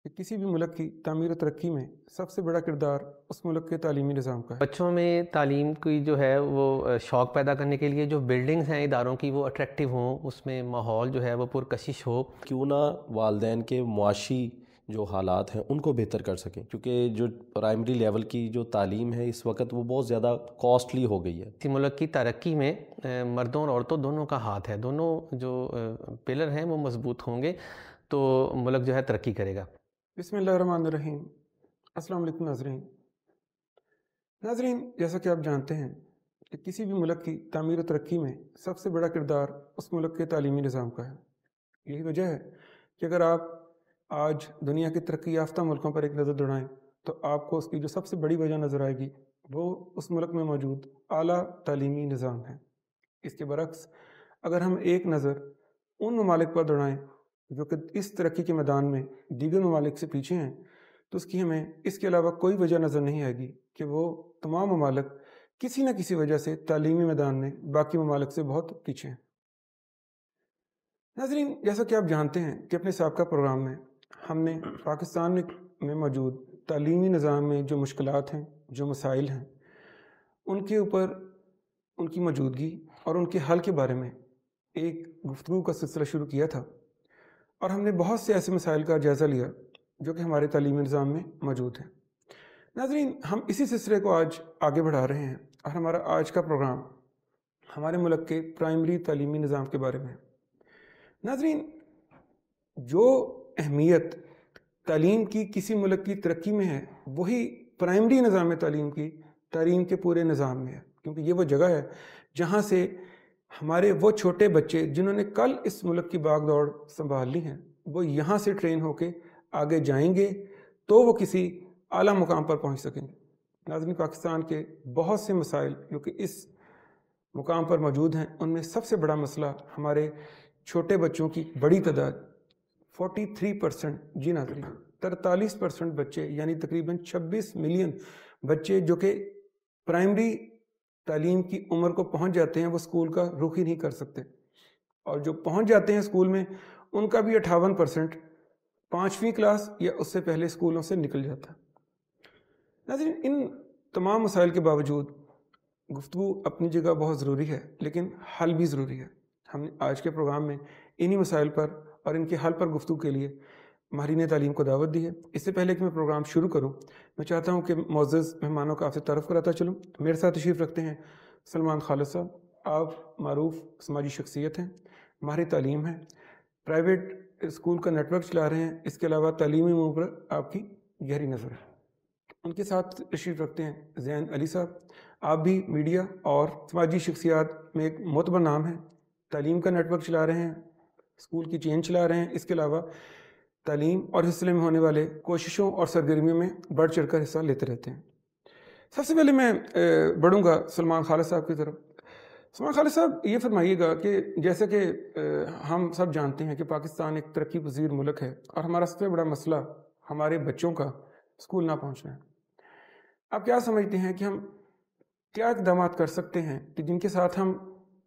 کہ کسی بھی ملک کی تعمیر و ترقی میں سب سے بڑا کردار اس ملک کے تعلیمی نظام کا ہے۔ بچوں میں تعلیم کی جو ہے وہ شوق پیدا کرنے کے لیے جو بلڈنگز ہیں اداروں کی وہ اٹریکٹیو ہوں، اس میں ماحول جو ہے وہ پرکشش ہو۔ کیوں نہ والدین کے معاشی جو حالات ہیں ان کو بہتر کر سکیں، کیونکہ جو پرائمری لیول کی جو تعلیم ہے اس وقت وہ بہت زیادہ کاسٹلی ہو گئی ہے۔ کسی ملک کی ترقی میں مردوں اور عورتوں دونوں کا ہاتھ ہے، دونوں جو پلر ہیں وہ مضبوط ہوں گے تو ملک جو ہے ترقی کرے گا۔ بسم اللہ الرحمن الرحیم۔ السلام علیکم ناظرین، جیسا کہ آپ جانتے ہیں کہ کسی بھی ملک کی تعمیر و ترقی میں سب سے بڑا کردار اس ملک کے تعلیمی نظام کا ہے۔ یہی وجہ ہے کہ اگر آپ آج دنیا کے ترقی یافتہ ملکوں پر ایک نظر دوڑائیں تو آپ کو اس کی جو سب سے بڑی وجہ نظر آئے گی وہ اس ملک میں موجود اعلیٰ تعلیمی نظام ہے۔ اس کے برعکس اگر ہم ایک نظر ان ممالک پر دوڑائیں جو کہ اس ترقی کے میدان میں دیگر ممالک سے پیچھے ہیں تو اس کی ہمیں اس کے علاوہ کوئی وجہ نظر نہیں آئے گی کہ وہ تمام ممالک کسی نہ کسی وجہ سے تعلیمی میدان میں باقی ممالک سے بہت پیچھے ہیں۔ ناظرین، جیسا کہ آپ جانتے ہیں کہ اپنے سابقہ پروگرام میں ہم نے پاکستان میں موجود تعلیمی نظام میں جو مشکلات ہیں، جو مسائل ہیں، ان کے اوپر ان کی موجودگی اور ان کے حل کے بارے میں ایک گفتگو کا سلسلہ شروع کیا تھا، اور ہم نے بہت سے ایسے مسائل کا جائزہ لیا جو کہ ہمارے تعلیمی نظام میں موجود ہیں۔ ناظرین، ہم اسی سلسلے کو آج آگے بڑھا رہے ہیں اور ہمارا آج کا پروگرام ہمارے ملک کے پرائمری تعلیمی نظام کے بارے میں ہے۔ ناظرین، جو اہمیت تعلیم کی کسی ملک کی ترقی میں ہے وہی پرائمری نظام تعلیم کے پورے نظام میں ہے، کیونکہ یہ وہ جگہ ہے جہاں سے ہمارے وہ چھوٹے بچے جنہوں نے کل اس ملک کی باغ دوڑ سنبھال لی ہیں وہ یہاں سے ٹرین ہو کے آگے جائیں گے تو وہ کسی اعلیٰ مقام پر پہنچ سکیں گے۔ ناظرین، پاکستان کے بہت سے مسائل جو کہ اس مقام پر موجود ہیں ان میں سب سے بڑا مسئلہ ہمارے چھوٹے بچوں کی بڑی تعداد 43%، جی ناظرین 43% بچے، یعنی تقریباً 26 ملین بچے جو کہ پرائمری تعلیم کی عمر کو پہنچ جاتے ہیں وہ اسکول کا رخ ہی نہیں کر سکتے، اور جو پہنچ جاتے ہیں اسکول میں ان کا بھی 58% 5ویں کلاس یا اس سے پہلے اسکولوں سے نکل جاتا ہے۔ ناظرین، ان تمام مسائل کے باوجود گفتگو اپنی جگہ بہت ضروری ہے لیکن حل بھی ضروری ہے۔ ہم نے آج کے پروگرام میں انہی مسائل پر اور ان کے حل پر گفتگو کے لیے ماہرین تعلیم کو دعوت دی ہے۔ اس سے پہلے کہ میں پروگرام شروع کروں میں چاہتا ہوں کہ معزز مہمانوں کا آپ سے تعارف کراتا چلوں۔ میرے ساتھ تشریف رکھتے ہیں سلمان خالد صاحب۔ آپ معروف سماجی شخصیت ہیں، ماہر تعلیم ہیں، پرائیویٹ اسکول کا نیٹ ورک چلا رہے ہیں، اس کے علاوہ تعلیمی امور پر آپ کی گہری نظر ہے۔ ان کے ساتھ تشریف رکھتے ہیں زین علی صاحب۔ آپ بھی میڈیا اور سماجی شخصیات میں ایک معتبر نام ہے، تعلیم کا نیٹ ورک چلا رہے ہیں، اسکول کی چین چلا رہے ہیں، اس کے علاوہ تعلیم اور اس سلسلے میں ہونے والے کوششوں اور سرگرمیوں میں بڑھ چڑھ کر حصہ لیتے رہتے ہیں۔ سب سے پہلے میں بڑھوں گا سلمان خالد صاحب کی طرف۔ سلمان خالد صاحب، یہ فرمائیے گا کہ جیسے کہ ہم سب جانتے ہیں کہ پاکستان ایک ترقی پذیر ملک ہے اور ہمارا سب سے بڑا مسئلہ ہمارے بچوں کا اسکول نہ پہنچنا ہے۔ آپ کیا سمجھتے ہیں کہ ہم کیا اقدامات کر سکتے ہیں کہ جن کے ساتھ ہم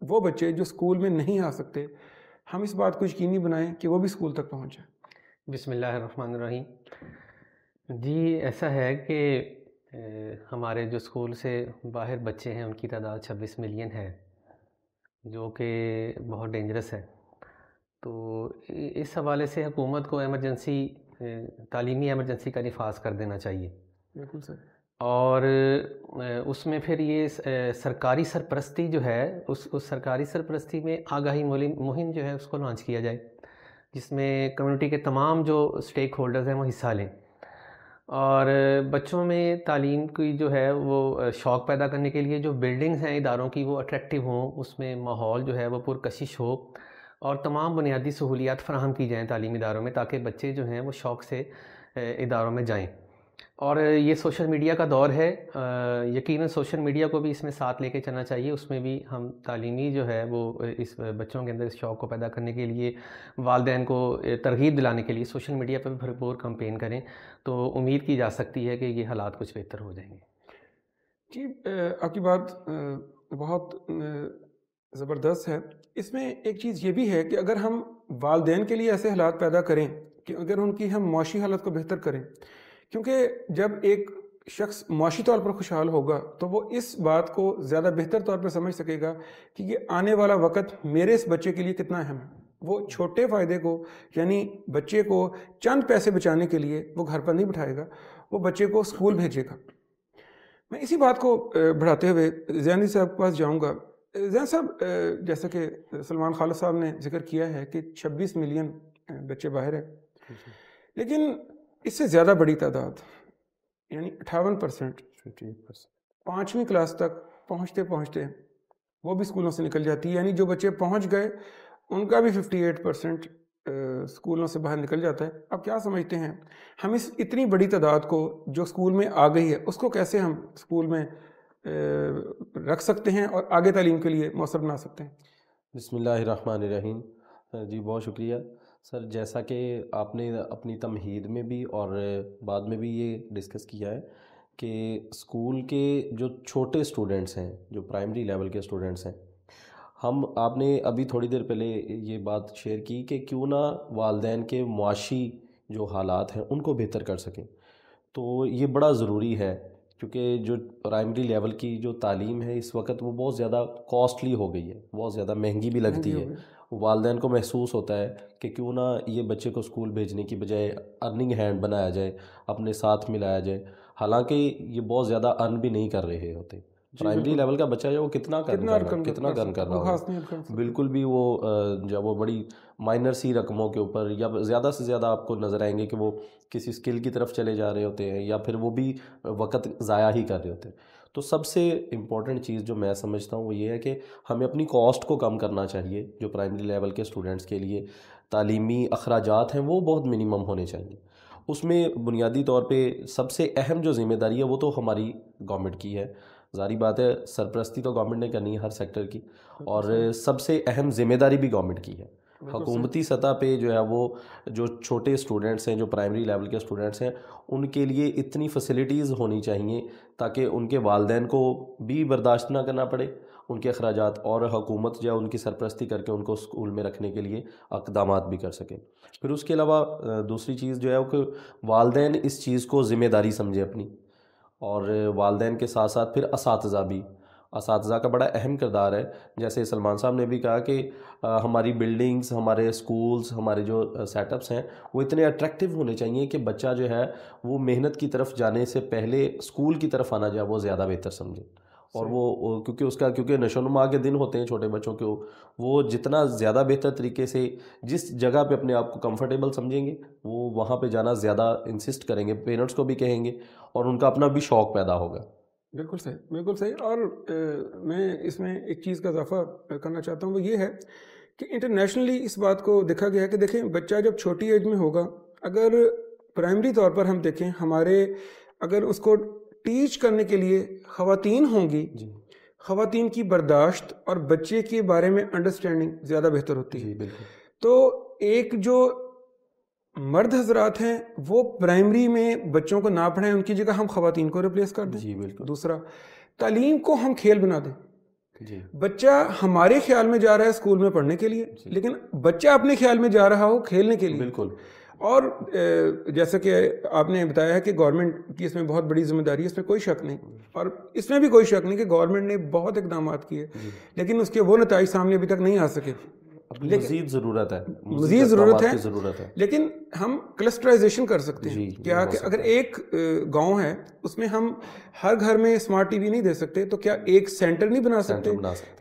وہ بچے جو اسکول میں نہیں آ سکتے ہم اس بات کو یقینی بنائیں کہ وہ بھی اسکول تک پہنچ جائیں؟ بسم اللہ الرحمن الرحیم۔ جی، ایسا ہے کہ ہمارے جو اسکول سے باہر بچے ہیں ان کی تعداد 26 ملین ہے، جو کہ بہت ڈینجرس ہے۔ تو اس حوالے سے حکومت کو تعلیمی ایمرجنسی کا نفاذ کر دینا چاہیے۔ بالکل سر۔ اور اس میں پھر یہ سرکاری سرپرستی جو ہے اس سرکاری سرپرستی میں آگاہی مہم جو ہے اس کو لانچ کیا جائے، جس میں کمیونٹی کے تمام جو اسٹیک ہولڈرز ہیں وہ حصہ لیں، اور بچوں میں تعلیم کی جو ہے وہ شوق پیدا کرنے کے لیے جو بلڈنگز ہیں اداروں کی وہ اٹریکٹیو ہوں، اس میں ماحول جو ہے وہ پرکشش ہو، اور تمام بنیادی سہولیات فراہم کی جائیں تعلیمی اداروں میں تاکہ بچے جو ہیں وہ شوق سے اداروں میں جائیں۔ اور یہ سوشل میڈیا کا دور ہے، یقیناً سوشل میڈیا کو بھی اس میں ساتھ لے کے چلنا چاہیے۔ اس میں بھی ہم تعلیمی جو ہے وہ اس بچوں کے اندر اس شوق کو پیدا کرنے کے لیے، والدین کو ترغیب دلانے کے لیے سوشل میڈیا پر بھرپور کمپین کریں تو امید کی جا سکتی ہے کہ یہ حالات کچھ بہتر ہو جائیں گے۔ جی، آپ کی بات بہت زبردست ہے۔ اس میں ایک چیز یہ بھی ہے کہ اگر ہم والدین کے لیے ایسے حالات پیدا کریں کہ اگر ان کی ہم معاشی حالت کو بہتر کریں، کیونکہ جب ایک شخص معاشی طور پر خوشحال ہوگا تو وہ اس بات کو زیادہ بہتر طور پر سمجھ سکے گا کہ یہ آنے والا وقت میرے اس بچے کے لیے کتنا اہم ہے. وہ چھوٹے فائدے کو، یعنی بچے کو چند پیسے بچانے کے لیے وہ گھر پر نہیں بٹھائے گا، وہ بچے کو اسکول بھیجے گا. میں اسی بات کو بڑھاتے ہوئے زین صاحب کے پاس جاؤں گا. زین صاحب، جیسا کہ سلمان خالد صاحب نے ذکر کیا ہے کہ 26 ملین بچے باہر ہیں، لیکن اس سے زیادہ بڑی تعداد یعنی 58% 5ویں کلاس تک پہنچتے پہنچتے وہ بھی اسکولوں سے نکل جاتی ہے. یعنی جو بچے پہنچ گئے ان کا بھی 58% اسکولوں سے باہر نکل جاتا ہے. اب کیا سمجھتے ہیں ہم اس اتنی بڑی تعداد کو جو اسکول میں آ گئی ہے اس کو کیسے ہم اسکول میں رکھ سکتے ہیں اور آگے تعلیم کے لیے مؤثر بنا سکتے ہیں؟ بسم اللہ الرحمن الرحیم. جی بہت شکریہ سر. جیسا کہ آپ نے اپنی تمہید میں بھی اور بعد میں بھی یہ ڈسکس کیا ہے کہ اسکول کے جو چھوٹے اسٹوڈنٹس ہیں، جو پرائمری لیول کے اسٹوڈنٹس ہیں، آپ نے ابھی تھوڑی دیر پہلے یہ بات شیئر کی کہ کیوں نہ والدین کے معاشی جو حالات ہیں ان کو بہتر کر سکیں. تو یہ بڑا ضروری ہے، کیونکہ جو پرائمری لیول کی جو تعلیم ہے اس وقت وہ بہت زیادہ کاسٹلی ہو گئی ہے، بہت زیادہ مہنگی بھی لگتی ہے. والدین کو محسوس ہوتا ہے کہ کیوں نہ یہ بچے کو اسکول بھیجنے کی بجائے ارننگ ہینڈ بنایا جائے، اپنے ساتھ ملایا جائے. حالانکہ یہ بہت زیادہ ارن بھی نہیں کر رہے ہوتے. پرائمری لیول کا بچہ جو وہ کتنا ارن کر رہا ہوگا، بالکل بھی وہ جب وہ بڑی مائنر سی رقموں کے اوپر یا زیادہ سے زیادہ آپ کو نظر آئیں گے کہ وہ کسی اسکل کی طرف چلے جا رہے ہوتے ہیں یا پھر وہ بھی وقت ضائع ہی کر رہے ہوتے ہیں. تو سب سے امپورٹنٹ چیز جو میں سمجھتا ہوں وہ یہ ہے کہ ہمیں اپنی کاسٹ کو کم کرنا چاہیے. جو پرائمری لیول کے اسٹوڈنٹس کے لیے تعلیمی اخراجات ہیں وہ بہت منیمم ہونے چاہیے. اس میں بنیادی طور پہ سب سے اہم جو ذمہ داری ہے وہ تو ہماری گورنمنٹ کی ہے. ظاہری بات ہے سرپرستی تو گورنمنٹ نے کرنی ہے ہر سیکٹر کی، اور سب سے اہم ذمہ داری بھی گورنمنٹ کی ہے. حکومتی سطح پہ جو ہے وہ جو چھوٹے اسٹوڈنٹس ہیں، جو پرائمری لیول کے اسٹوڈنٹس ہیں، ان کے لیے اتنی فیسلٹیز ہونی چاہیے تاکہ ان کے والدین کو بھی برداشت نہ کرنا پڑے ان کے اخراجات، اور حکومت جو ہے ان کی سرپرستی کر کے ان کو اسکول میں رکھنے کے لیے اقدامات بھی کر سکے. پھر اس کے علاوہ دوسری چیز جو ہے وہ کہ والدین اس چیز کو ذمہ داری سمجھے اپنی، اور والدین کے ساتھ ساتھ پھر اساتذہ کا بڑا اہم کردار ہے. جیسے سلمان صاحب نے بھی کہا کہ ہماری بلڈنگز، ہمارے اسکولز، ہمارے جو سیٹ اپس ہیں وہ اتنے اٹریکٹیو ہونے چاہیے کہ بچہ جو ہے وہ محنت کی طرف جانے سے پہلے اسکول کی طرف آنا جو ہے وہ زیادہ بہتر سمجھے. اور وہ کیونکہ نشو و نما کے دن ہوتے ہیں چھوٹے بچوں کے، وہ جتنا زیادہ بہتر طریقے سے جس جگہ پہ اپنے آپ کو کمفرٹیبل سمجھیں گے وہ وہاں پہ جانا زیادہ انسسٹ کریں گے، پیرنٹس کو بھی کہیں گے، اور ان کا اپنا بھی شوق پیدا ہوگا. بالکل صحیح، بالکل صحیح. اور میں اس میں ایک چیز کا اضافہ کرنا چاہتا ہوں، وہ یہ ہے کہ انٹرنیشنلی اس بات کو دیکھا گیا ہے کہ دیکھیں بچہ جب چھوٹی ایج میں ہوگا، اگر پرائمری طور پر ہم دیکھیں اگر اس کو ٹیچ کرنے کے لیے خواتین ہوں گی، خواتین کی برداشت اور بچے کے بارے میں انڈرسٹینڈنگ زیادہ بہتر ہوتی ہے. تو ایک جو مرد حضرات ہیں وہ پرائمری میں بچوں کو نہ پڑھائیں، ان کی جگہ ہم خواتین کو ریپلیس کر دیں. دوسرا، تعلیم کو ہم کھیل بنا دیں. بچہ ہمارے خیال میں جا رہا ہے اسکول میں پڑھنے کے لیے، لیکن بچہ اپنے خیال میں جا رہا ہو کھیلنے کے لیے. بالکل. اور جیسا کہ آپ نے بتایا ہے کہ گورنمنٹ کی اس میں بہت بڑی ذمہ داری ہے، اس میں کوئی شک نہیں، اور اس میں بھی کوئی شک نہیں کہ گورنمنٹ نے بہت اقدامات کیے، لیکن اس کے وہ نتائج سامنے ابھی تک نہیں آ سکے. مزید ضرورت ہے، لیکن ہم کلسٹرائزیشن کر سکتے ہیں. کیا کہ اگر ایک گاؤں ہے اس میں ہم ہر گھر میں اسمارٹ ٹی وی نہیں دے سکتے، تو کیا ایک سینٹر نہیں بنا سکتے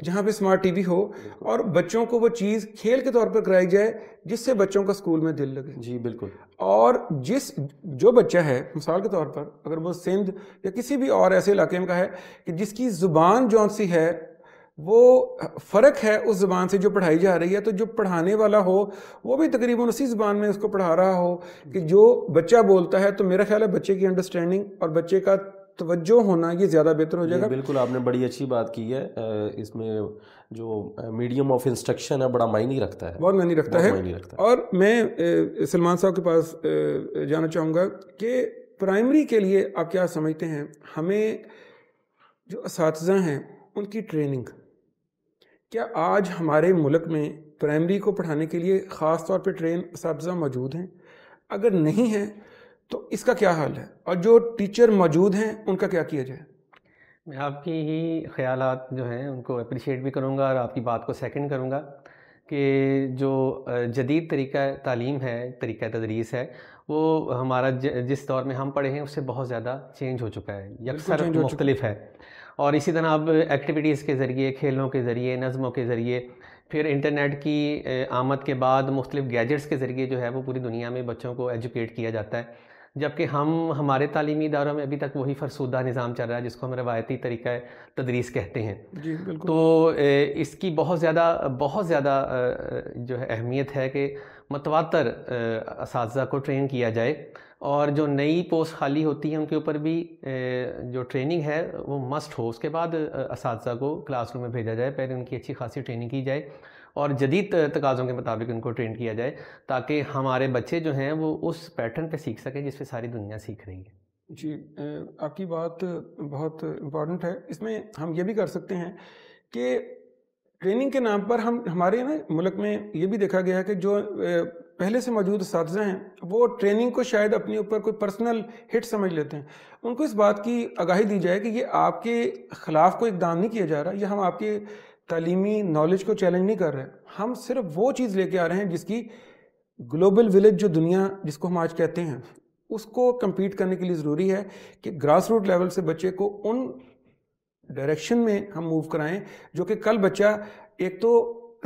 جہاں پہ اسمارٹ ٹی وی ہو اور بچوں کو وہ چیز کھیل کے طور پر کرائی جائے جس سے بچوں کا اسکول میں دل لگے. جی بالکل. اور جو بچہ ہے مثال کے طور پر اگر وہ سندھ یا کسی بھی اور ایسے علاقے میں کا ہے کہ جس کی زبان جون سی ہے وہ فرق ہے اس زبان سے جو پڑھائی جا رہی ہے، تو جو پڑھانے والا ہو وہ بھی تقریباً اسی زبان میں اس کو پڑھا رہا ہو کہ جو بچہ بولتا ہے، تو میرا خیال ہے بچے کی انڈرسٹینڈنگ اور بچے کا توجہ ہونا یہ زیادہ بہتر ہو جائے گا. بالکل، آپ نے بڑی اچھی بات کی ہے. اس میں جو میڈیم آف انسٹرکشن ہے بڑا معنی رکھتا ہے، بہت معنی رکھتا ہے. اور میں سلمان صاحب کے پاس جانا چاہوں گا کہ پرائمری کے لیے آپ کیا سمجھتے ہیں ہمیں جو اساتذہ ہیں ان کی ٹریننگ، کیا آج ہمارے ملک میں پرائمری کو پڑھانے کے لیے خاص طور پہ ٹرین اساتذہ موجود ہیں؟ اگر نہیں ہے تو اس کا کیا حال ہے، اور جو ٹیچر موجود ہیں ان کا کیا کیا جائے؟ میں آپ کی ہی خیالات جو ہیں ان کو اپریشیٹ بھی کروں گا اور آپ کی بات کو سیکنڈ کروں گا کہ جو جدید طریقہ تعلیم ہے، طریقہ تدریس ہے، وہ ہمارا جس دور میں ہم پڑھے ہیں اس سے بہت زیادہ چینج ہو چکا ہے، یکسر مختلف ہے. اور اسی طرح اب ایکٹیویٹیز کے ذریعے، کھیلوں کے ذریعے، نظموں کے ذریعے، پھر انٹرنیٹ کی آمد کے بعد مختلف گیجٹس کے ذریعے جو ہے وہ پوری دنیا میں بچوں کو ایجوکیٹ کیا جاتا ہے، جبکہ ہمارے تعلیمی اداروں میں ابھی تک وہی فرسودہ نظام چل رہا ہے جس کو ہم روایتی طریقہ تدریس کہتے ہیں. جی بالکل. تو اس کی بہت زیادہ جو ہے اہمیت ہے کہ متواتر اساتذہ کو ٹرین کیا جائے، اور جو نئی پوسٹ خالی ہوتی ہیں ان کے اوپر بھی جو ٹریننگ ہے وہ مسٹ ہو. اس کے بعد اساتذہ کو کلاس روم میں بھیجا جائے، پہلے ان کی اچھی خاصی ٹریننگ کی جائے اور جدید تقاضوں کے مطابق ان کو ٹرین کیا جائے، تاکہ ہمارے بچے جو ہیں وہ اس پیٹرن پہ سیکھ سکیں جس پہ ساری دنیا سیکھ رہی ہے. جی آپ کی بات بہت امپورٹنٹ ہے. اس میں ہم یہ بھی کر سکتے ہیں کہ ٹریننگ کے نام پر ہمارے ملک میں یہ بھی دیکھا گیا ہے کہ جو پہلے سے موجود اساتذہ ہیں وہ ٹریننگ کو شاید اپنے اوپر کوئی پرسنل ہٹ سمجھ لیتے ہیں. ان کو اس بات کی آگاہی دی جائے کہ یہ آپ کے خلاف کوئی اقدام نہیں کیا جا رہا، یہ ہم آپ کے تعلیمی نالج کو چیلنج نہیں کر رہے، ہم صرف وہ چیز لے کے آ رہے ہیں جس کی گلوبل ولیج جو دنیا جس کو ہم آج کہتے ہیں اس کو کمپیٹ کرنے کے لیے ضروری ہے کہ گراس روٹ لیول سے بچے کو ان ڈائریکشن میں ہم موو کرائیں جو کہ کل بچہ ایک تو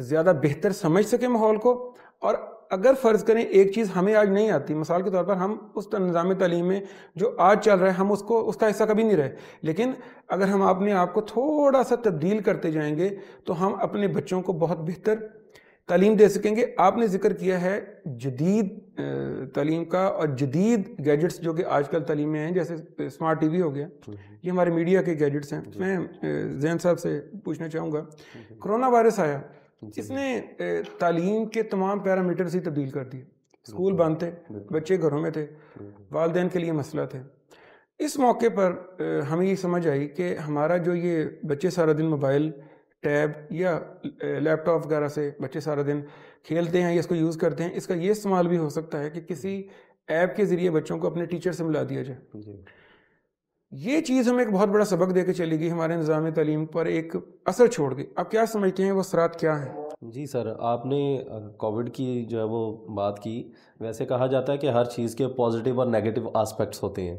زیادہ بہتر سمجھ سکے ماحول کو، اور اگر فرض کریں ایک چیز ہمیں آج نہیں آتی، مثال کے طور پر ہم اس نظام تعلیم میں جو آج چل رہا ہے ہم اس کا حصہ کبھی نہیں رہے، لیکن اگر ہم اپنے آپ کو تھوڑا سا تبدیل کرتے جائیں گے تو ہم اپنے بچوں کو بہت بہتر تعلیم دے سکیں گے. آپ نے ذکر کیا ہے جدید تعلیم کا اور جدید گیجٹس جو کہ آج کل تعلیم میں ہیں، جیسے اسمارٹ ٹی وی ہو گیا، یہ ہمارے میڈیا کے گیجٹس ہیں. میں زین صاحب سے پوچھنا چاہوں گا، کرونا وائرس آیا، اس نے تعلیم کے تمام پیرامیٹرز ہی تبدیل کر دیے. اسکول بند تھے، بچے گھروں میں تھے، والدین کے لیے مسئلہ تھے. اس موقع پر ہمیں یہ سمجھ آئی کہ ہمارا جو یہ بچے سارا دن موبائل، ٹیب یا لیپ ٹاپ وغیرہ سے بچے سارا دن کھیلتے ہیں یا اس کو یوز کرتے ہیں، اس کا یہ استعمال بھی ہو سکتا ہے کہ کسی ایپ کے ذریعے بچوں کو اپنے ٹیچر سے ملا دیا جائے. یہ چیز ہمیں ایک بہت بڑا سبق دے کے چلی گئی، ہمارے نظام تعلیم پر ایک اثر چھوڑ گئی. آپ کیا سمجھتے ہیں وہ اثرات کیا ہیں؟ جی سر، آپ نے کووڈ کی جو ہے وہ بات کی. ویسے کہا جاتا ہے کہ ہر چیز کے پازیٹیو اور نیگیٹو آسپیکٹس ہوتے ہیں،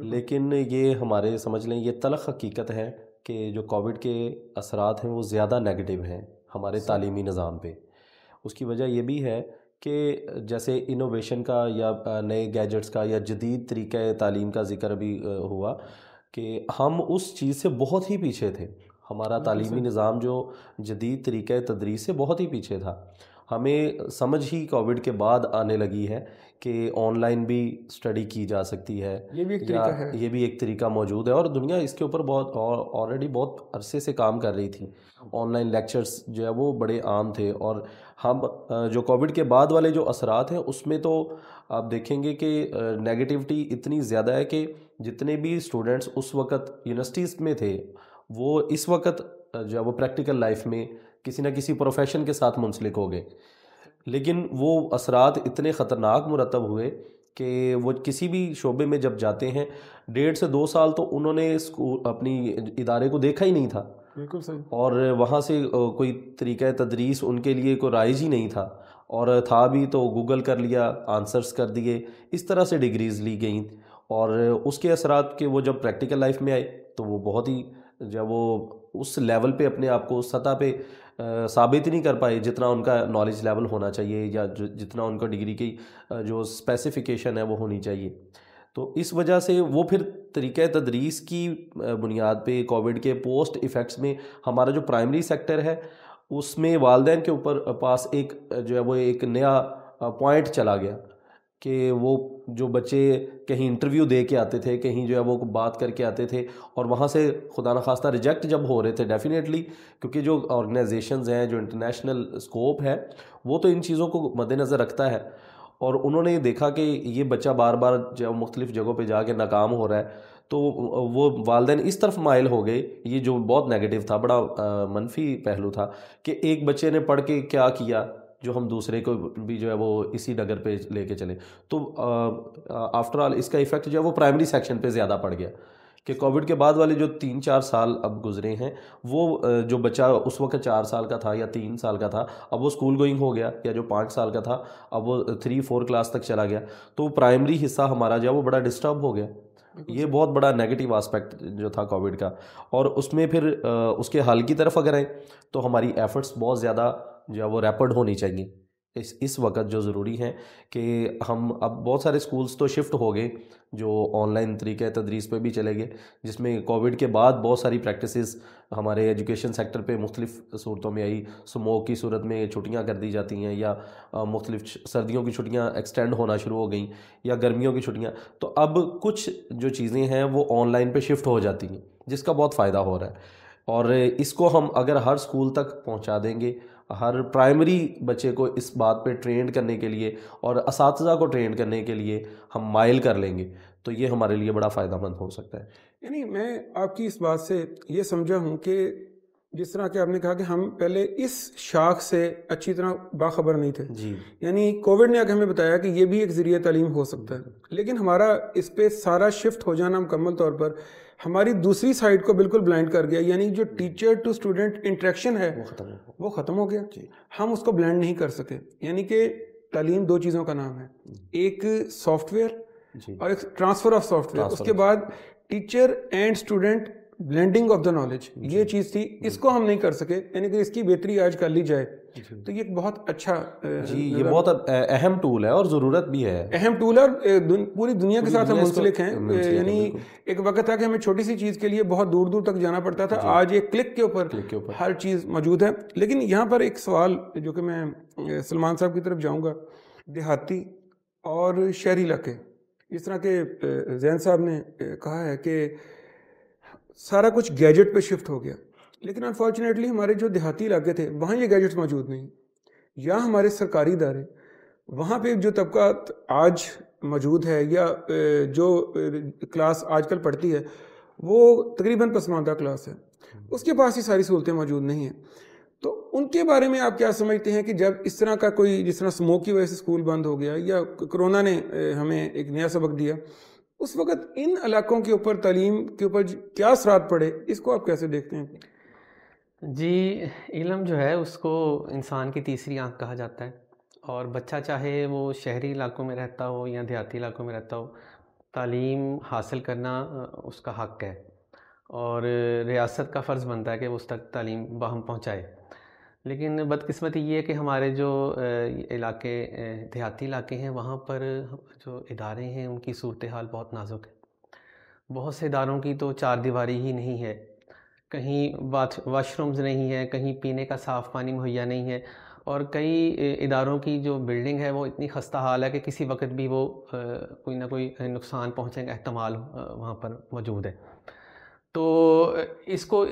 لیکن یہ ہمارے سمجھ لیں یہ تلخ حقیقت ہے کہ جو کووڈ کے اثرات ہیں وہ زیادہ نیگیٹو ہیں ہمارے تعلیمی نظام پہ. اس کی وجہ یہ بھی ہے کہ جیسے انوویشن کا یا نئے گیجٹس کا یا جدید طریقہ تعلیم کا ذکر بھی ہوا کہ ہم اس چیز سے بہت ہی پیچھے تھے. ہمارا تعلیمی نظام جو جدید طریقہ تدریس سے بہت ہی پیچھے تھا. ہمیں سمجھ ہی کووڈ کے بعد آنے لگی ہے کہ آن لائن بھی اسٹڈی کی جا سکتی ہے، یہ بھی ایک طریقہ موجود ہے، اور دنیا اس کے اوپر بہت آلریڈی بہت عرصے سے کام کر رہی تھی. آن لائن لیکچرز جو ہے وہ بڑے عام تھے، اور ہم جو کووڈ کے بعد والے جو اثرات ہیں اس میں تو آپ دیکھیں گے کہ نیگیٹیوٹی اتنی زیادہ ہے کہ جتنے بھی اسٹوڈنٹس اس وقت یونیورسٹیز میں تھے وہ اس وقت جو ہے وہ پریکٹیکل لائف میں کسی نہ کسی پروفیشن کے ساتھ منسلک ہو گئے. لیکن وہ اثرات اتنے خطرناک مرتب ہوئے کہ وہ کسی بھی شعبے میں جب جاتے ہیں 1.5 سے 2 سال تو انہوں نے اپنی ادارے کو دیکھا ہی نہیں تھا. بالکل صحیح. اور وہاں سے کوئی طریقہ تدریس ان کے لیے کوئی رائج ہی نہیں تھا، اور تھا بھی تو گوگل کر لیا، آنسرز کر دیے، اس طرح سے ڈگریز لی گئیں. اور اس کے اثرات کہ وہ جب پریکٹیکل لائف میں آئے تو وہ بہت ہی جب وہ اس لیول پہ اپنے آپ کو اس سطح پہ ثابت نہیں کر پائے جتنا ان کا نالج لیول ہونا چاہیے یا جتنا ان کا ڈگری کی جو اسپیسیفیکیشن ہے وہ ہونی چاہیے. تو اس وجہ سے وہ پھر طریقہ تدریس کی بنیاد پہ کووڈ کے پوسٹ ایفیکٹس میں ہمارا جو پرائمری سیکٹر ہے اس میں والدین کے اوپر پاس ایک جو ہے وہ ایک نیا پوائنٹ چلا گیا کہ وہ جو بچے کہیں انٹرویو دے کے آتے تھے، کہیں جو ہے وہ بات کر کے آتے تھے، اور وہاں سے خدا نخواستہ ریجیکٹ جب ہو رہے تھے ڈیفینیٹلی، کیونکہ جو آرگنائزیشنز ہیں جو انٹرنیشنل اسکوپ ہے وہ تو ان چیزوں کو مد نظر رکھتا ہے، اور انہوں نے دیکھا کہ یہ بچہ بار بار جو مختلف جگہوں پہ جا کے ناکام ہو رہا ہے، تو وہ والدین اس طرف مائل ہو گئے. یہ جو بہت نیگیٹو تھا، بڑا منفی پہلو تھا کہ ایک بچے نے پڑھ کے کیا کیا جو ہم دوسرے کو بھی جو ہے وہ اسی ڈگر پہ لے کے چلیں. تو آفٹر آل اس کا ایفیکٹ جو ہے وہ پرائمری سیکشن پہ زیادہ پڑ گیا کہ کووڈ کے بعد والے جو 3-4 سال اب گزرے ہیں وہ جو بچہ اس وقت 4 سال کا تھا یا 3 سال کا تھا اب وہ اسکول گوئنگ ہو گیا, یا جو 5 سال کا تھا اب وہ 3-4 کلاس تک چلا گیا, تو پرائمری حصہ ہمارا جو ہے وہ بڑا ڈسٹرب ہو گیا. یہ بہت بڑا نیگیٹو آسپیکٹ جو تھا کووڈ کا. اور اس میں پھر اس کے حل کی طرف اگر آئیں تو ہماری ایفرٹس بہت زیادہ جو ہے وہ ریپڈ ہونی چاہیے. اس وقت جو ضروری ہے کہ ہم اب بہت سارے سکولز تو شفٹ ہو گئے جو آن لائن طریقہ تدریس پہ بھی چلے گئے, جس میں کووڈ کے بعد بہت ساری پریکٹسز ہمارے ایجوکیشن سیکٹر پہ مختلف صورتوں میں آئی. اسموک کی صورت میں چھٹیاں کر دی جاتی ہیں, یا مختلف سردیوں کی چھٹیاں ایکسٹینڈ ہونا شروع ہو گئیں, یا گرمیوں کی چھٹیاں. تو اب کچھ جو چیزیں ہیں وہ آن لائن پہ شفٹ ہو جاتی ہیں, جس کا بہت فائدہ ہو رہا ہے. اور اس کو ہم اگر ہر اسکول تک پہنچا دیں گے, ہر پرائمری بچے کو اس بات پہ ٹرینڈ کرنے کے لیے اور اساتذہ کو ٹرینڈ کرنے کے لیے ہم مائل کر لیں گے, تو یہ ہمارے لیے بڑا فائدہ مند ہو سکتا ہے. یعنی میں آپ کی اس بات سے یہ سمجھا ہوں کہ جس طرح کہ آپ نے کہا کہ ہم پہلے اس شاخ سے اچھی طرح باخبر نہیں تھے, جی, یعنی کووڈ نے آگے ہمیں بتایا کہ یہ بھی ایک ذریعہ تعلیم ہو سکتا ہے, لیکن ہمارا اس پہ سارا شفٹ ہو جانا مکمل طور پر ہماری دوسری سائڈ کو بالکل بلائنڈ کر گیا. یعنی جو ٹیچر ٹو اسٹوڈنٹ انٹریکشن ہے وہ ختم ہو گیا, ہم اس کو بلینڈ نہیں کر سکے. یعنی کہ تعلیم 2 چیزوں کا نام ہے, ایک سافٹ ویئر اور ایک ٹرانسفر آف سافٹ ویئر. اس کے بعد teacher and student blending of the knowledge, یہ چیز تھی, اس کو ہم نہیں کر سکے. یعنی کہ اس کی بہتری آج کر لی جائے تو یہ بہت اچھا جی, یہ بہت اہم ٹول ہے اور ضرورت بھی ہے, اہم ٹول ہے, اور پوری دنیا کے ساتھ ہم منسلک ہیں. یعنی ایک وقت تھا کہ ہمیں چھوٹی سی چیز کے لیے بہت دور دور تک جانا پڑتا تھا, آج ایک کلک کے اوپر ہر چیز موجود ہے. لیکن یہاں پر ایک سوال جو کہ میں سلمان صاحب کی طرف جاؤں گا, دیہاتی اور شہری علاقے, جس طرح کہ زین صاحب نے کہا ہے کہ سارا کچھ گیجٹ پہ شفٹ ہو گیا, لیکن انفارچونیٹلی ہمارے جو دیہاتی علاقے تھے وہاں یہ گیجٹس موجود نہیں, یا ہمارے سرکاری ادارے وہاں پہ جو طبقات آج موجود ہے یا جو کلاس آج کل پڑھتی ہے وہ تقریباً پسماندہ کلاس ہے, اس کے پاس یہ ساری سہولتیں موجود نہیں ہیں. تو ان کے بارے میں آپ کیا سمجھتے ہیں کہ جب اس طرح کا کوئی, جس طرح اسموک کی وجہ سے اسکول بند ہو گیا یا کرونا نے ہمیں ایک نیا سبق دیا, اس وقت ان علاقوں کے اوپر تعلیم کے اوپر کیا اثرات پڑے, اس کو آپ کیسے دیکھتے ہیں؟ جی, علم جو ہے اس کو انسان کی تیسری آنکھ کہا جاتا ہے, اور بچہ چاہے وہ شہری علاقوں میں رہتا ہو یا دیہاتی علاقوں میں رہتا ہو, تعلیم حاصل کرنا اس کا حق ہے, اور ریاست کا فرض بنتا ہے کہ وہ اس تک تعلیم باہم پہنچائے. لیکن بدقسمتی یہ ہے کہ ہمارے جو علاقے دیہاتی علاقے ہیں وہاں پر جو ادارے ہیں ان کی صورتحال بہت نازک ہے. بہت سے اداروں کی تو 4 دیواری ہی نہیں ہے, کہیں واش رومز نہیں ہے, کہیں پینے کا صاف پانی مہیا نہیں ہے, اور کئی اداروں کی جو بلڈنگ ہے وہ اتنی خستہ حال ہے کہ کسی وقت بھی وہ کوئی نہ کوئی نقصان پہنچنے کا احتمال وہاں پر موجود ہے. تو اس کو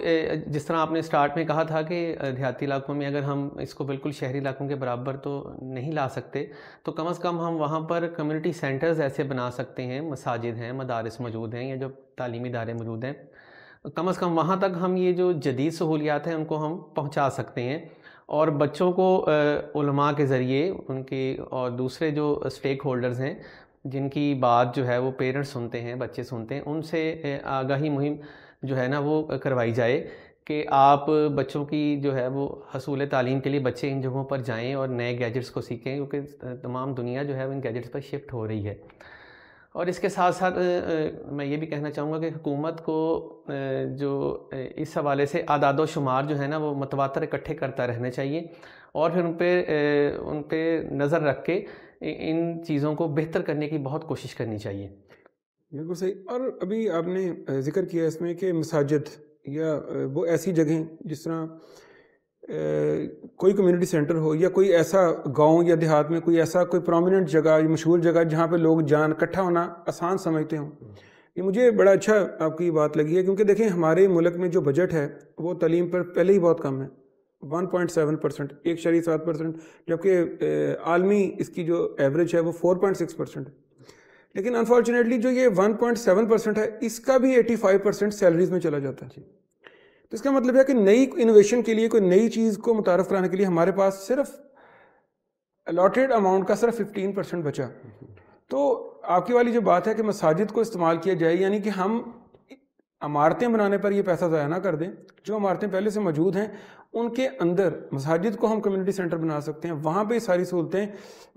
جس طرح آپ نے سٹارٹ میں کہا تھا کہ دیہاتی علاقوں میں اگر ہم اس کو بالکل شہری علاقوں کے برابر تو نہیں لا سکتے, تو کم از کم ہم وہاں پر کمیونٹی سینٹرز ایسے بنا سکتے ہیں, مساجد ہیں, مدارس موجود ہیں, یا جو تعلیمی ادارے موجود ہیں, کم از کم وہاں تک ہم یہ جو جدید سہولیات ہیں ان کو ہم پہنچا سکتے ہیں. اور بچوں کو علماء کے ذریعے ان کے اور دوسرے جو اسٹیک ہولڈرز ہیں جن کی بات جو ہے وہ پیرنٹس سنتے ہیں, بچے سنتے ہیں, ان سے آگاہی مہم جو ہے نا وہ کروائی جائے کہ آپ بچوں کی جو ہے وہ حصول تعلیم کے لیے بچے ان جگہوں پر جائیں اور نئے گیجٹس کو سیکھیں, کیونکہ تمام دنیا جو ہے وہ ان گیجٹس پر شفٹ ہو رہی ہے. اور اس کے ساتھ ساتھ میں یہ بھی کہنا چاہوں گا کہ حکومت کو جو اس حوالے سے اعداد و شمار جو ہے نا وہ متواتر اکٹھے کرتا رہنا چاہیے, اور پھر ان پہ نظر رکھ کے ان چیزوں کو بہتر کرنے کی بہت کوشش کرنی چاہیے. بالکل صحیح. اور ابھی آپ نے ذکر کیا اس میں کہ مساجد یا وہ ایسی جگہیں جس طرح کوئی کمیونٹی سینٹر ہو یا کوئی ایسا گاؤں یا دیہات میں کوئی ایسا کوئی پرومیننٹ جگہ, مشہور جگہ جہاں پہ لوگ جان اکٹھا ہونا آسان سمجھتے ہوں. یہ مجھے بڑا اچھا آپ کی بات لگی ہے, کیونکہ دیکھیں ہمارے ملک میں جو بجٹ ہے وہ تعلیم پر پہلے ہی بہت کم ہے, 1.7%, 1.7%, جبکہ عالمی اس کی جو ایوریج ہے وہ 4.6%. لیکن انفارچونیٹلی جو یہ 1.7% ہے اس کا بھی 85% سیلریز میں چلا جاتا ہے. تو اس کا مطلب ہے کہ نئی انوویشن کے لیے, کوئی نئی چیز کو متعارف کرانے کے لیے ہمارے پاس صرف الاٹیڈ اماؤنٹ کا صرف 15% بچا. تو آپ کی والی جو بات ہے کہ مساجد کو استعمال کیا جائے، یعنی کہ ہم عمارتیں بنانے پر یہ پیسہ ضائع نہ کر دیں. جو عمارتیں پہلے سے موجود ہیں ان کے اندر مساجد کو ہم کمیونٹی سینٹر بنا سکتے ہیں، وہاں پہ ساری سہولتیں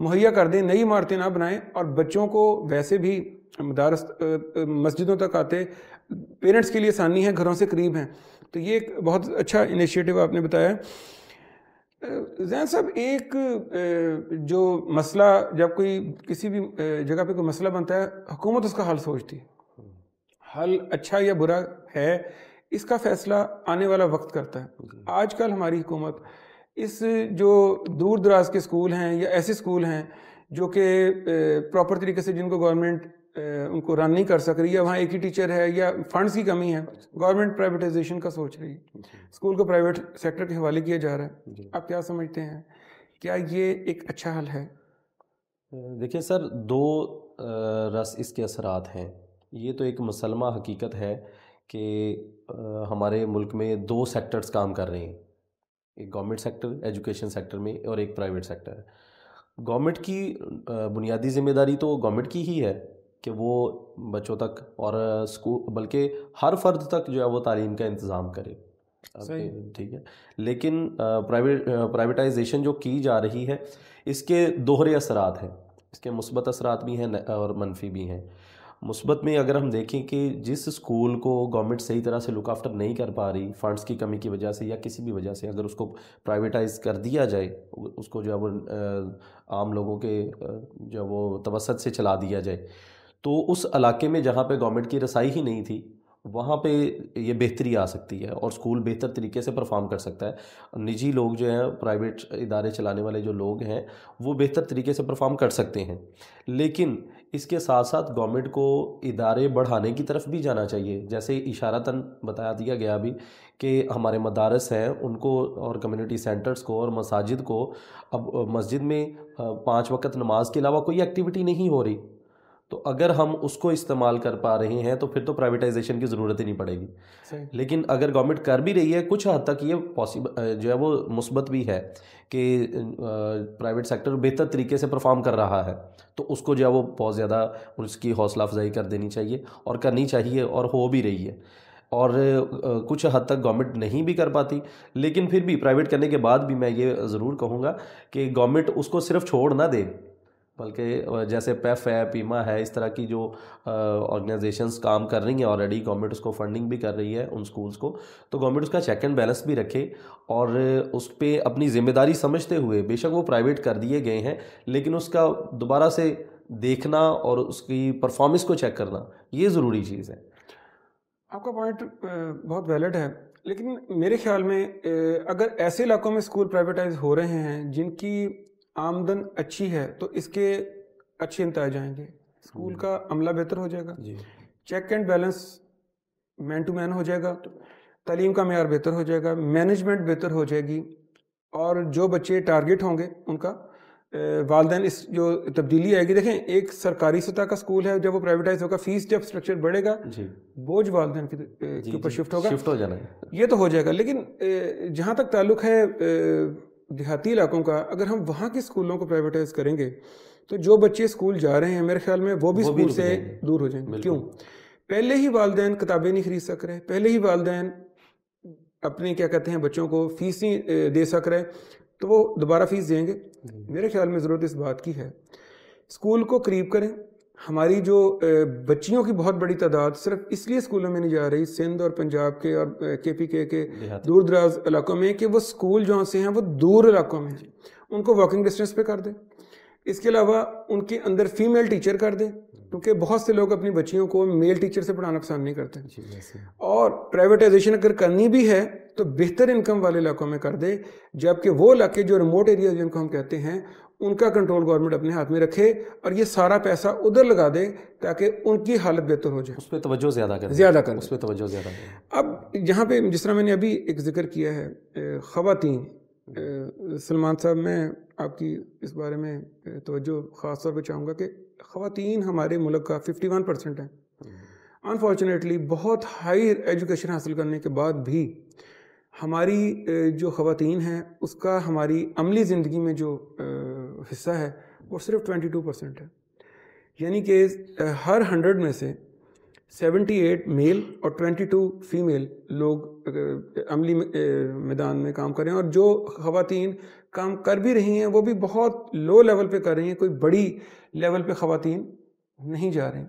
مہیا کر دیں، نئی عمارتیں نہ بنائیں. اور بچوں کو ویسے بھی مدارس مسجدوں تک آتے پیرنٹس کے لیے آسانی ہے، گھروں سے قریب ہیں. تو یہ ایک بہت اچھا انیشیٹو آپ نے بتایا. زین صاحب، ایک جو مسئلہ جب کوئی کسی بھی جگہ پہ کوئی مسئلہ بنتا ہے، حکومت اس کا حل سوچتی ہے. حل اچھا یا برا ہے اس کا فیصلہ آنے والا وقت کرتا ہے. آج کل ہماری حکومت اس جو دور دراز کے اسکول ہیں یا ایسے اسکول ہیں جو کہ پراپر طریقے سے جن کو گورنمنٹ ان کو رن نہیں کر سک رہی ہے، وہاں ایک ہی ٹیچر ہے یا فنڈز کی کمی ہے، گورنمنٹ پرائیویٹائزیشن کا سوچ رہی ہے، اسکول کو پرائیویٹ سیکٹر کے حوالے کیا جا رہا ہے. آپ کیا سمجھتے ہیں، کیا یہ ایک اچھا حل ہے؟ دیکھیں سر، دو رس اس کے اثرات ہیں. یہ تو ایک مسلمہ حقیقت ہے کہ ہمارے ملک میں دو سیکٹرز کام کر رہے ہیں، ایک گورنمنٹ سیکٹر ایجوکیشن سیکٹر میں اور ایک پرائیویٹ سیکٹر ہے. گورنمنٹ کی بنیادی ذمہ داری تو گورنمنٹ کی ہی ہے کہ وہ بچوں تک اور اسکول بلکہ ہر فرد تک جو ہے وہ تعلیم کا انتظام کرے. ٹھیک ہے، لیکن پرائیویٹائزیشن جو کی جا رہی ہے اس کے دوہرے اثرات ہیں، اس کے مثبت اثرات بھی ہیں اور منفی بھی ہیں. مثبت میں اگر ہم دیکھیں کہ جس اسکول کو گورنمنٹ صحیح طرح سے لک آفٹر نہیں کر پا رہی فنڈز کی کمی کی وجہ سے یا کسی بھی وجہ سے، اگر اس کو پرائیویٹائز کر دیا جائے، اس کو جو ہے وہ عام لوگوں کے جو وہ توسط سے چلا دیا جائے، تو اس علاقے میں جہاں پہ گورنمنٹ کی رسائی ہی نہیں تھی وہاں پہ یہ بہتری آ سکتی ہے اور اسکول بہتر طریقے سے پرفارم کر سکتا ہے. نجی لوگ جو ہیں، پرائیویٹ ادارے چلانے والے جو لوگ ہیں، وہ بہتر طریقے سے پرفارم کر سکتے ہیں. لیکن اس کے ساتھ ساتھ گورنمنٹ کو ادارے بڑھانے کی طرف بھی جانا چاہیے. جیسے اشارتاً بتایا دیا گیا ابھی کہ ہمارے مدارس ہیں ان کو اور کمیونٹی سینٹرز کو اور مساجد کو اب مسجد میں 5 وقت نماز کے علاوہ کوئی ایکٹیویٹی نہیں ہو رہی. تو اگر ہم اس کو استعمال کر پا رہے ہیں تو پھر تو پرائیویٹائزیشن کی ضرورت ہی نہیں پڑے گی. لیکن اگر گورنمنٹ کر بھی رہی ہے، کچھ حد تک یہ پاسبل جو ہے وہ مثبت بھی ہے کہ پرائیویٹ سیکٹر بہتر طریقے سے پرفارم کر رہا ہے، تو اس کو جو ہے وہ بہت زیادہ اس کی حوصلہ افزائی کر دینی چاہیے اور کرنی چاہیے، اور ہو بھی رہی ہے. اور کچھ حد تک گورنمنٹ نہیں بھی کر پاتی، لیکن پھر بھی پرائیویٹ کرنے کے بعد بھی میں یہ ضرور کہوں گا کہ گورنمنٹ اس کو صرف چھوڑ نہ دے، بلکہ جیسے پیف ہے، پیما ہے، اس طرح کی جو آرگنائزیشنز کام کر رہی ہیں آلریڈی، گورنمنٹ اس کو فنڈنگ بھی کر رہی ہے ان سکولز کو، تو گورنمنٹ اس کا چیک اینڈ بیلنس بھی رکھے اور اس پہ اپنی ذمہ داری سمجھتے ہوئے، بے شک وہ پرائیویٹ کر دیے گئے ہیں لیکن اس کا دوبارہ سے دیکھنا اور اس کی پرفارمنس کو چیک کرنا یہ ضروری چیز ہے. آپ کا پوائنٹ بہت ویلڈ ہے، لیکن میرے خیال میں اگر ایسے علاقوں میں اسکول پرائیویٹائز ہو رہے ہیں جن کی آمدن اچھی ہے تو اس کے اچھے نتائج آئیں گے، اسکول کا عملہ بہتر ہو جائے گا، check and balance man to man ہو جائے گا، تعلیم کا معیار بہتر ہو جائے گا، مینجمنٹ بہتر ہو جائے گی، اور جو بچے ٹارگٹ ہوں گے ان کا والدین اس جو تبدیلی آئے گی. دیکھیں، ایک سرکاری سطح کا اسکول ہے، جب وہ پرائیویٹائز ہوگا، فیس جب اسٹرکچر بڑھے گا، بوجھ والدین کے اوپر شفٹ ہو جانا ہے، یہ تو ہو جائے گا. لیکن جہاں تک تعلق ہے دیہاتی علاقوں کا، اگر ہم وہاں کے اسکولوں کو پرائیویٹائز کریں گے تو جو بچے اسکول جا رہے ہیں میرے خیال میں وہ بھی اسکول سے دور ہو جائیں گے. کیوں؟ پہلے ہی والدین کتابیں نہیں خرید سک رہے، پہلے ہی والدین اپنے کیا کہتے ہیں بچوں کو فیس نہیں دے سک رہے، تو وہ دوبارہ فیس دیں گے. میرے خیال میں ضرورت اس بات کی ہے اسکول کو قریب کریں. ہماری جو بچیوں کی بہت بڑی تعداد صرف اس لیے اسکولوں میں نہیں جا رہی، سندھ اور پنجاب کے اور KPK کے دور دراز علاقوں میں، کہ وہ اسکول جہاں سے ہیں وہ دور علاقوں میں ہیں، ان کو واکنگ ڈسٹینس پہ کر دیں. اس کے علاوہ ان کے اندر فیمیل ٹیچر کر دیں، کیونکہ بہت سے لوگ اپنی بچیوں کو میل ٹیچر سے پڑھانا پسند نہیں کرتے. اور پرائیویٹائزیشن اگر کرنی بھی ہے تو بہتر انکم والے علاقوں میں کر دے، جبکہ وہ علاقے جو ریموٹ ایریاز جن کو ہم کہتے ہیں ان کا کنٹرول گورنمنٹ اپنے ہاتھ میں رکھے اور یہ سارا پیسہ ادھر لگا دے تاکہ ان کی حالت بہتر ہو جائے، اس پہ توجہ زیادہ کریں. اس پہ توجہ زیادہ کریں. اب جہاں پہ جس طرح میں نے ابھی ایک ذکر کیا ہے خواتین، سلمان صاحب میں آپ کی اس بارے میں توجہ خاص طور پہ چاہوں گا کہ خواتین ہمارے ملک کا 51% ہیں. انفارچونیٹلی بہت ہائی ایجوکیشن حاصل کرنے کے بعد بھی ہماری جو خواتین ہیں اس کا ہماری عملی زندگی میں جو حصہ ہے وہ صرف 22% ہے، یعنی کہ ہر 100 میں سے 78 میل اور 22 فیمیل لوگ عملی میدان میں کام کر رہے ہیں، اور جو خواتین کام کر بھی رہی ہیں وہ بھی بہت لو لیول پہ کر رہی ہیں، کوئی بڑی لیول پہ خواتین نہیں جا رہی۔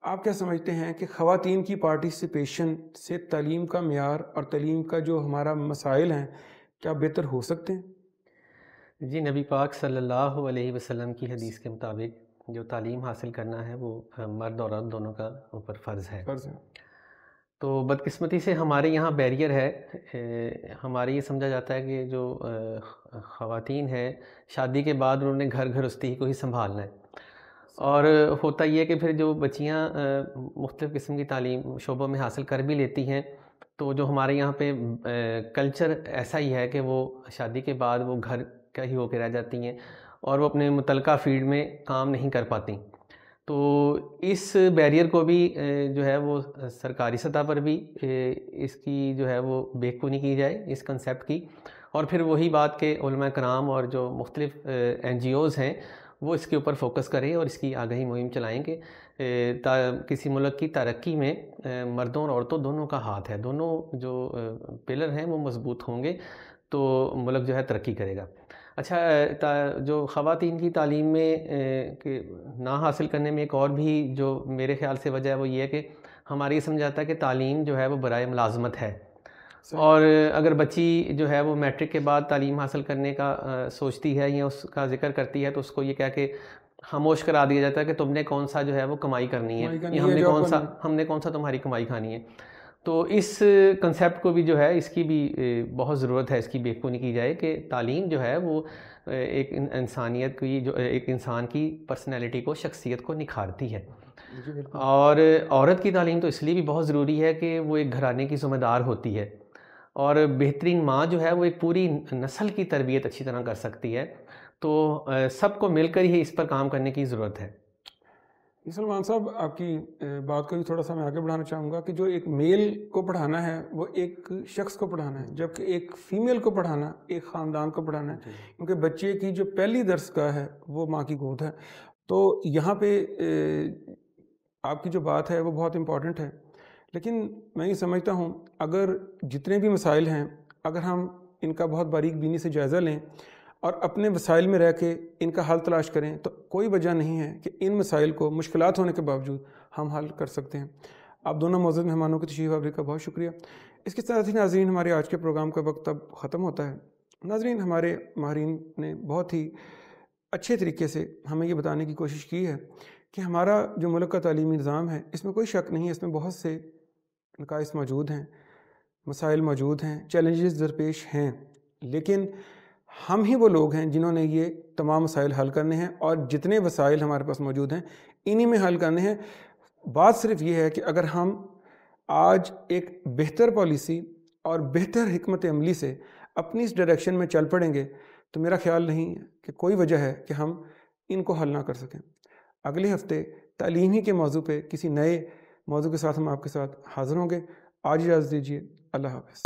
آپ کیا سمجھتے ہیں کہ خواتین کی پارٹیسپیشن سے تعلیم کا معیار اور تعلیم کا جو ہمارا مسائل ہیں کیا بہتر ہو سکتے ہیں؟ جی، نبی پاک صلی اللہ علیہ وسلم کی حدیث کے مطابق جو تعلیم حاصل کرنا ہے وہ مرد اور عورت دونوں کا اوپر فرض ہے۔ تو بدقسمتی سے ہمارے یہاں بیریئر ہے، ہمارے یہ سمجھا جاتا ہے کہ جو خواتین ہیں شادی کے بعد انہوں نے گھر گھرستی کو ہی سنبھالنا ہے، اور ہوتا یہ ہے کہ پھر جو بچیاں مختلف قسم کی تعلیم شعبوں میں حاصل کر بھی لیتی ہیں، تو جو ہمارے یہاں پہ کلچر ایسا ہی ہے کہ وہ شادی کے بعد وہ گھر کا ہی ہو کے رہ جاتی ہیں اور وہ اپنے متعلقہ فیلڈ میں کام نہیں کر پاتی۔ تو اس بیریئر کو بھی جو ہے وہ سرکاری سطح پر بھی اس کی جو ہے وہ بےخونی کی جائے اس کنسیپٹ کی، اور پھر وہی بات کہ علماء کرام اور جو مختلف NGOs ہیں وہ اس کے اوپر فوکس کریں اور اس کی آگاہی مہم چلائیں کہ کسی ملک کی ترقی میں مردوں اور عورتوں دونوں کا ہاتھ ہے، دونوں جو پلر ہیں وہ مضبوط ہوں گے تو ملک جو ہے ترقی کرے گا۔ اچھا، جو خواتین کی تعلیم میں نہ حاصل کرنے میں ایک اور بھی جو میرے خیال سے وجہ ہے وہ یہ ہے کہ ہماری یہ سمجھاتا ہے کہ تعلیم جو ہے وہ برائے ملازمت ہے، اور اگر بچی جو ہے وہ میٹرک کے بعد تعلیم حاصل کرنے کا سوچتی ہے یا اس کا ذکر کرتی ہے تو اس کو یہ کہہ کے خاموش کرا دیا جاتا ہے کہ تم نے کون سا جو ہے وہ کمائی کرنی ہے، یا ہم نے کون سا تمہاری کمائی کھانی ہے۔ تو اس کنسیپٹ کو بھی جو ہے اس کی بھی بہت ضرورت ہے، اس کی بےخونی کی جائے کہ تعلیم جو ہے وہ ایک انسانیت کی، جو ایک انسان کی پرسنالٹی کو، شخصیت کو نکھارتی ہے۔ اور عورت کی تعلیم تو اس لیے بھی بہت ضروری ہے کہ وہ ایک گھرانے کی ذمہ دار ہوتی ہے، اور بہترین ماں جو ہے وہ ایک پوری نسل کی تربیت اچھی طرح کر سکتی ہے۔ تو سب کو مل کر ہی اس پر کام کرنے کی ضرورت ہے۔ سلمان صاحب، آپ کی بات کو بھی تھوڑا سا میں آگے بڑھانا چاہوں گا کہ جو ایک میل کو پڑھانا ہے وہ ایک شخص کو پڑھانا ہے، جبکہ ایک فیمیل کو پڑھانا ایک خاندان کو پڑھانا ہے، کیونکہ بچے کی جو پہلی درسگاہ ہے وہ ماں کی گود ہے۔ تو یہاں پہ آپ کی جو بات ہے وہ بہت امپورٹنٹ ہے، لیکن میں یہ سمجھتا ہوں اگر جتنے بھی مسائل ہیں اگر ہم ان کا بہت باریک بینی سے جائزہ لیں اور اپنے وسائل میں رہ کے ان کا حل تلاش کریں تو کوئی وجہ نہیں ہے کہ ان مسائل کو مشکلات ہونے کے باوجود ہم حل کر سکتے ہیں۔ آپ دونوں معزز مہمانوں کی تشریف آوری کا بہت شکریہ۔ اس کے ساتھ ہی ناظرین، ہمارے آج کے پروگرام کا وقت اب ختم ہوتا ہے۔ ناظرین، ہمارے ماہرین نے بہت ہی اچھے طریقے سے ہمیں یہ بتانے کی کوشش کی ہے کہ ہمارا جو ملک کا تعلیمی نظام ہے اس میں کوئی شک نہیں ہے، اس میں بہت سے نقائص موجود ہیں، مسائل موجود ہیں، چیلنجز درپیش ہیں، لیکن ہم ہی وہ لوگ ہیں جنہوں نے یہ تمام مسائل حل کرنے ہیں، اور جتنے وسائل ہمارے پاس موجود ہیں انہی میں حل کرنے ہیں۔ بات صرف یہ ہے کہ اگر ہم آج ایک بہتر پالیسی اور بہتر حکمت عملی سے اپنی اس ڈائریکشن میں چل پڑیں گے تو میرا خیال نہیں ہے کہ کوئی وجہ ہے کہ ہم ان کو حل نہ کر سکیں۔ اگلے ہفتے تعلیم ہی کے موضوع پہ کسی نئے موضوع کے ساتھ ہم آپ کے ساتھ حاضر ہوں گے۔ آج اجازت دیجیے، اللہ حافظ۔